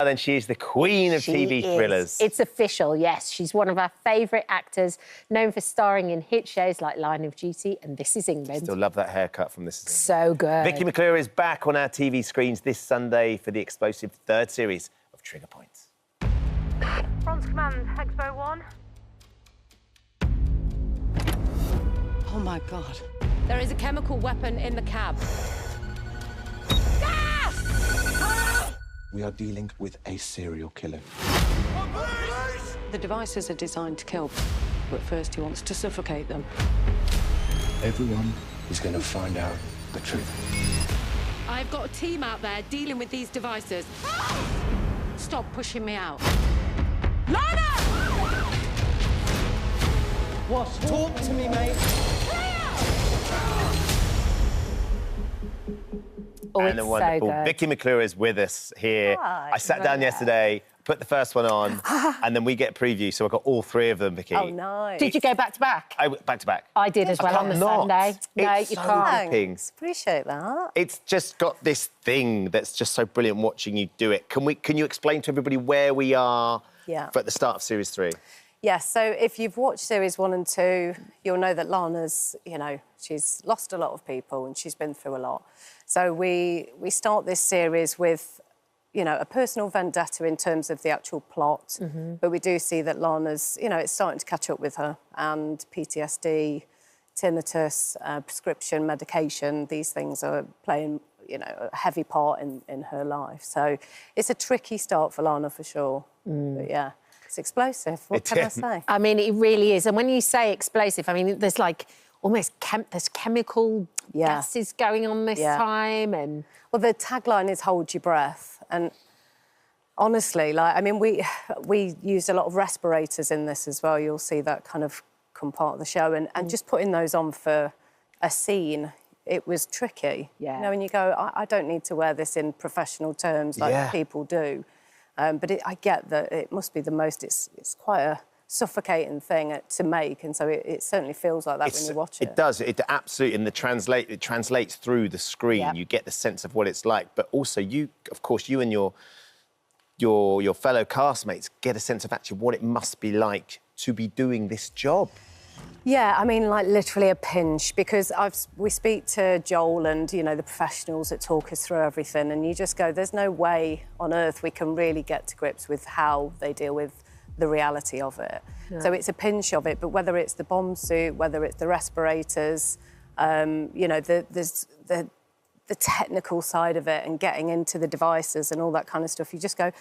And then she is the queen of TV thrillers. It's official, yes. She's one of our favourite actors, known for starring in hit shows like Line of Duty and This Is England. Still love that haircut from This Is England. So good. Vicky McClure is back on our TV screens this Sunday for the explosive third series of Trigger Points. Front command, Expo 1. Oh, my God. There is a chemical weapon in the cab. We are dealing with a serial killer. The devices are designed to kill, but first he wants to suffocate them. Everyone is going to find out the truth. I've got a team out there dealing with these devices. Stop pushing me out. Lana! What? Talk to me, mate. Oh, And it's the wonderful so good. Vicky McClure is with us here. Hi. I sat down yesterday, put the first one on, and then we get a preview, so I got all three of them, Vicky. Oh, nice. Did you go back to back? I went back to back. I did as well on the Sunday. No, It's you so can't. gripping. Thanks. Appreciate that. It's just got this thing that's just so brilliant watching you do it. Can you explain to everybody where we are at the start of Series 3? Yes, so if you've watched Series 1 and 2, you'll know that Lana's, she's lost a lot of people and she's been through a lot. So we start this series with, a personal vendetta in terms of the actual plot, but we do see that Lana's, it's starting to catch up with her, and PTSD, tinnitus, prescription medication, these things are playing, a heavy part in her life. So it's a tricky start for Lana for sure, but yeah. It's explosive. What can I say? I mean, it really is. And when you say explosive, I mean, there's like almost there's chemical gases going on this time. And well, the tagline is "Hold your breath." And honestly, we used a lot of respirators in this as well. You'll see that kind of come part of the show, and just putting those on for a scene, it was tricky. Yeah. And you go, I don't need to wear this in professional terms like people do. But I get that it must be it's quite a suffocating thing to make, and so it certainly feels like that when you watch it. It does. It absolutely, and it translates through the screen. Yeah. You get the sense of what it's like, but also you and your fellow castmates get a sense of actually what it must be like to be doing this job. Yeah, I mean, like literally a pinch, because we speak to Joel and, the professionals that talk us through everything, and you just go, there's no way on earth we can really get to grips with how they deal with the reality of it. Yeah. So it's a pinch of it, but whether it's the bomb suit, whether it's the respirators, there's the technical side of it and getting into the devices and all that kind of stuff, you just go,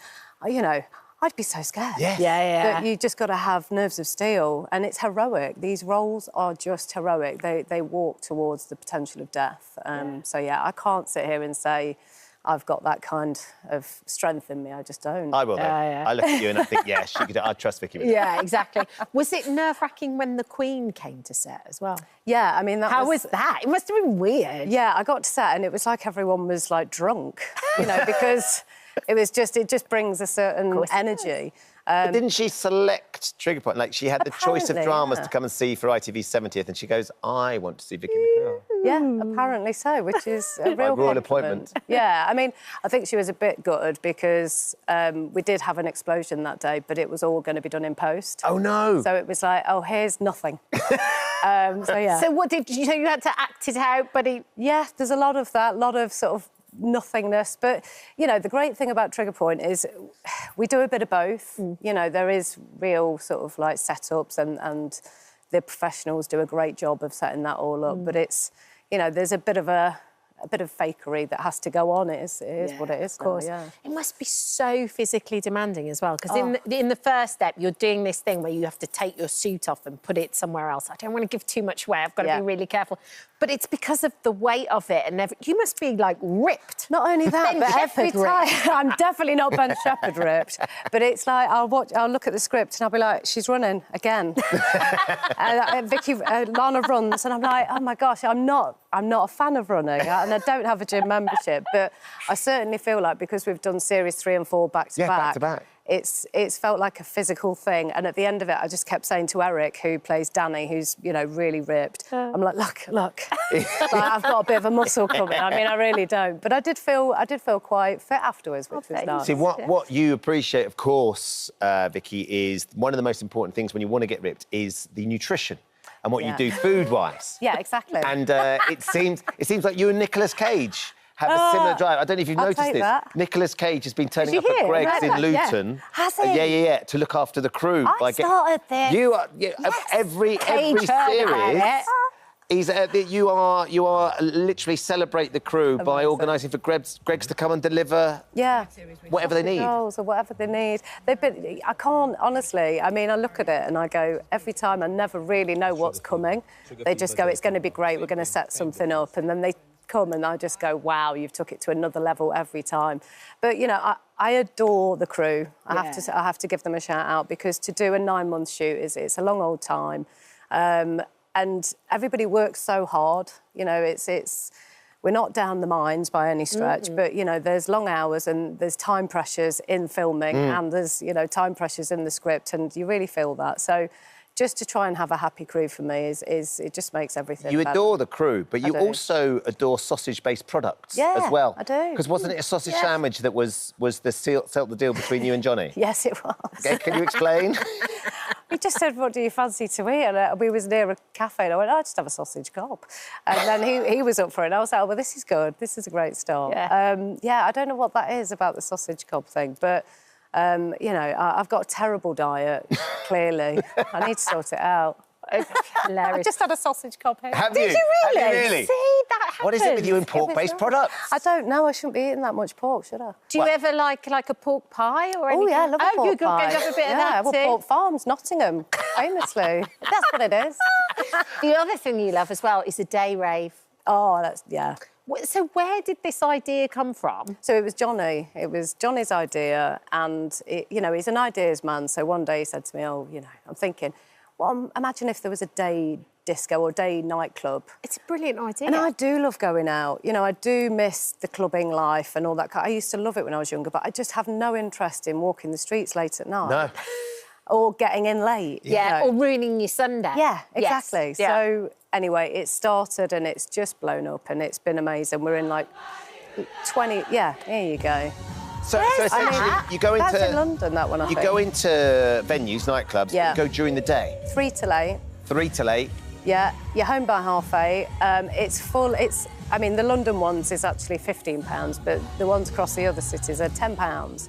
I'd be so scared. Yeah. But you just got to have nerves of steel, and it's heroic. These roles are just heroic. They walk towards the potential of death. So, I can't sit here and say I've got that kind of strength in me. I just don't. I will, though. I look at you and I think, she could. I trust Vicky. Yeah, exactly. Was it nerve-wracking when the Queen came to set as well? Yeah, I mean, How was that? It must have been weird. Yeah, I got to set and it was like everyone was, drunk, because... It just brings a certain energy. But didn't she select Trigger Point? Like, she had the choice of dramas yeah. to come and see for ITV's 70th, and she goes, I want to see Vicky McClure. Yeah, apparently so, which is a real royal compliment. appointment. Yeah, I mean, I think she was a bit gutted because we did have an explosion that day, but it was all going to be done in post. Oh, no. So it was like, oh, here's nothing. So what did you... So you had to act it out, but Yeah, there's a lot of that, a lot of sort of nothingness. But, the great thing about Trigger Point is we do a bit of both. There is real sort of setups and the professionals do a great job of setting that all up. But it's, there's a bit of fakery that has to go on. It is what it is. Of course. Now, yeah. It must be so physically demanding as well, because in the first step, you're doing this thing where you have to take your suit off and put it somewhere else. I don't want to give too much away. I've got to be really careful. But it's because of the weight of it, and you must be ripped. Not only that, Ben but every Shepherd time ripped. I'm definitely not Ben Shepherd ripped. But it's like I'll look at the script and I'll be like, she's running again. And Lana runs, and I'm like, oh my gosh, I'm not I'm not a fan of running, and I don't have a gym membership, but I certainly feel like because we've done series 3 and 4 back to back, it's felt like a physical thing. And at the end of it, I just kept saying to Eric, who plays Danny, who's, you know, really ripped, I'm like, look, like, I've got a bit of a muscle coming. I mean, I really don't. But I did feel quite fit afterwards, which was nice. See, what you appreciate, of course, Vicky, is one of the most important things when you want to get ripped is the nutrition and what you do food-wise. Yeah, exactly. And it seems like you and Nicolas Cage have a similar drive. I don't know if you've noticed this. Nicolas Cage has been turning up at Greg's in Luton. Yeah. Has he? Yeah, to look after the crew. I started this. You are every series. You are literally celebrate the crew by organising for Greg's to come and deliver whatever they need. Or whatever they need. I can't, honestly, I mean, I look at it and I go, every time I never really know what's coming. They just go, it's going to be great, we're going to set something up. And then they come and I just go, wow, you've took it to another level every time. But, you know, I adore the crew. I have to give them a shout out because to do a 9-month shoot, it's a long old time. And everybody works so hard. You know, we're not down the mines by any stretch, but, you know, there's long hours and there's time pressures in filming and there's, you know, time pressures in the script and you really feel that. So just to try and have a happy crew for me is it just makes everything You better. adore the crew, but you also adore sausage-based products as well. I do. Because wasn't it a sausage sandwich that was the sealed the deal between you and Johnny? Yes, it was. Okay, can you explain? He just said, what do you fancy to eat? And we was near a cafe and I went, I'll just have a sausage cob. And then he was up for it and I was like, oh, well, this is good. This is a great start. Yeah, I don't know what that is about the sausage cob thing, but... you know, I've got a terrible diet, clearly. I need to sort it out. Hilarious. I just had a sausage cob here. Did you really? Have you really? See, that happens. What is it with you and pork-based products? I don't know. I shouldn't be eating that much pork, should I? Do you ever like a pork pie or anything? Oh, yeah, I love a pork pie. You have a bit of that well, too? Pork Farms, Nottingham, famously. That's what it is. The other thing you love as well is a day rave. Oh, So where did this idea come from? So it was Johnny. It was Johnny's idea and, you know, he's an ideas man. So one day he said to me, oh, you know, I'm thinking, well, imagine if there was a day disco or day nightclub. It's a brilliant idea. And I do love going out. You know, I do miss the clubbing life and all that. I used to love it when I was younger, but I just have no interest in walking the streets late at night. No. Or getting in late. Yeah, or ruining your Sunday. Yeah, exactly. Yes. Yeah. So, anyway, it started and it's just blown up and it's been amazing. We're in, like, 20... Yeah, here you go. So essentially, you go into... That's in London, that one, I think. You go into venues, nightclubs, you go during the day? 3 till 8. 3 till 8? Yeah, you're home by 8:30. It's full... I mean, the London ones is actually £15, but the ones across the other cities are £10.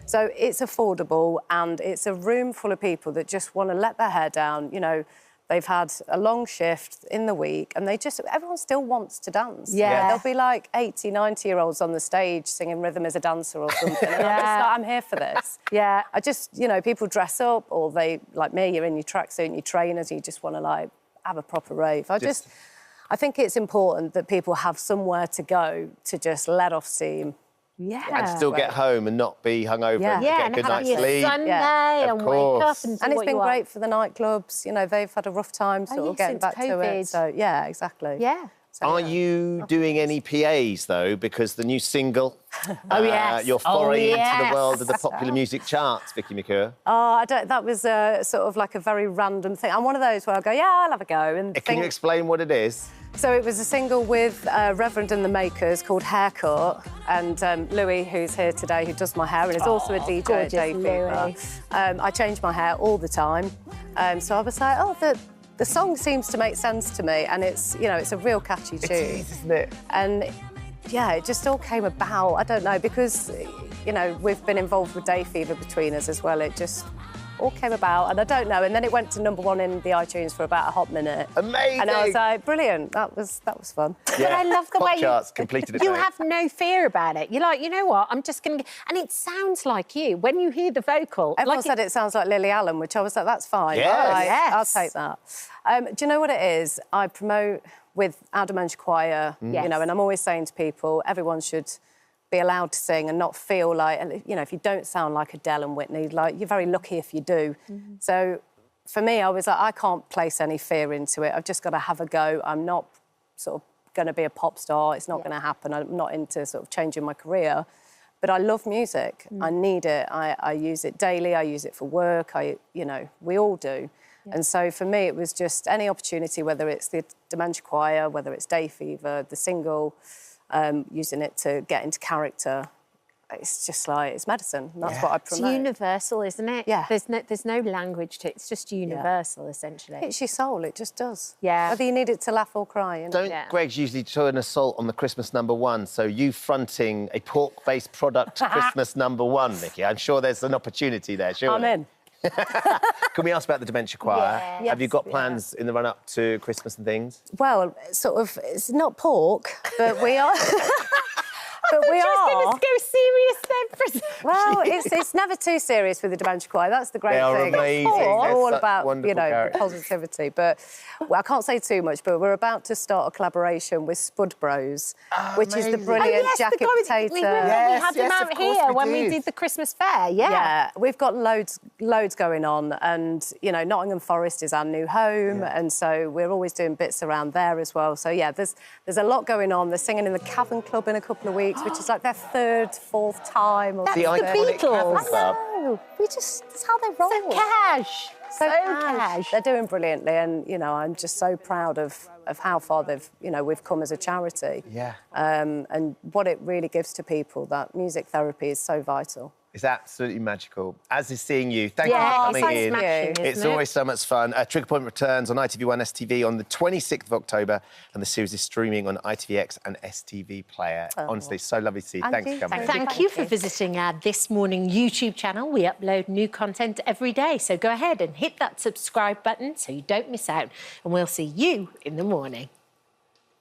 So it's affordable and it's a room full of people that just want to let their hair down. You know, they've had a long shift in the week and everyone still wants to dance. Yeah. There'll be like 80, 90-year-olds on the stage singing Rhythm as a Dancer or something. And I'm just like, I'm here for this. Yeah. I just, you know, people dress up or they, like me, you're in your tracksuit and your trainers, you just want to, like, have a proper rave. I think it's important that people have somewhere to go to just let off steam. Yeah. And still get home and not be hungover and get a good night's sleep. Sunday and wake up and do And it's been great for the nightclubs. You know, they've had a rough time sort of getting back to it. So, yeah, exactly. Yeah. So, Are you doing any PAs, though? Because the new single... yes. You're foray into the world of the popular music charts, Vicky McClure. Oh, that was sort of like a very random thing. I'm one of those where I go, yeah, I'll have a go. And Can you explain what it is? So it was a single with Reverend and the Makers called Haircut, and Louis, who's here today, who does my hair and is also a DJ at Day Fever. I change my hair all the time, so I was like, oh, the song seems to make sense to me, and it's, you know, it's a real catchy tune. It is, isn't it? And yeah, it just all came about. I don't know, because you know we've been involved with Day Fever between us as well. It just all came about, and I don't know. And then it went to #1 in the iTunes for about a hot minute. Amazing! And I was like, brilliant. That was fun. Yeah. But I love the way charts completed you have no fear about it. You're like, you know what? I'm just going to... And it sounds like you. When you hear the vocal... Everyone said it sounds like Lily Allen, which I was like, that's fine. Yes. Right, I'll take that. Do you know what it is? I promote with our Dementia Choir, you know, and I'm always saying to people, everyone should be allowed to sing and not feel like, you know, if you don't sound like Adele and Whitney, like, you're very lucky if you do. So for me, I was like, I can't place any fear into it. I've just got to have a go. I'm not sort of going to be a pop star. It's not going to happen. I'm not into sort of changing my career. But I love music. I need it. I use it daily. I use it for work. We all do. And so for me, it was just any opportunity, whether it's the Dementia Choir, whether it's Day Fever, the single, using it to get into character. It's just like, it's medicine. And that's what I promote. It's universal, isn't it? Yeah. There's no language to it. It's just universal, essentially. It's your soul. It just does. Yeah. Whether you need it to laugh or cry. Don't Greg's usually do an assault on the Christmas #1, so you fronting a pork-based product Christmas #1, Vicky. I'm sure there's an opportunity there, surely. I'm in. Can we ask about the Dementia Choir? Yeah. Have you got plans in the run-up to Christmas and things? Well, sort of, it's not pork, but we are... But we Just are. going to go serious then. Well, it's never too serious with the Dementia Choir. That's the great They are thing. amazing. It's They're all such about, wonderful characters. positivity. But I can't say too much, but we're about to start a collaboration with Spud Bros, which is the brilliant Jacket Potato. We had them out here when we did the Christmas fair, Yeah, we've got loads going on, and, Nottingham Forest is our new home, and so we're always doing bits around there as well. So, yeah, there's a lot going on. They're singing in the Cavern Club in a couple of weeks, which is like their 3rd, 4th time. That's the iconic Cavern Club. That's how they roll. So cash. So cash. They're doing brilliantly, and, I'm just so proud of how far we've come as a charity. Yeah. And what it really gives to people, that music therapy is so vital. It's absolutely magical. As is seeing you. Thank you for coming in. It's always so much fun. Trigger Point returns on ITV1 STV on the 26th of October, and the series is streaming on ITVX and STV Player. Honestly, so lovely to see you. Thanks for coming in. Thank you for visiting our This Morning YouTube channel. We upload new content every day, so go ahead and hit that subscribe button so you don't miss out, and we'll see you in the morning.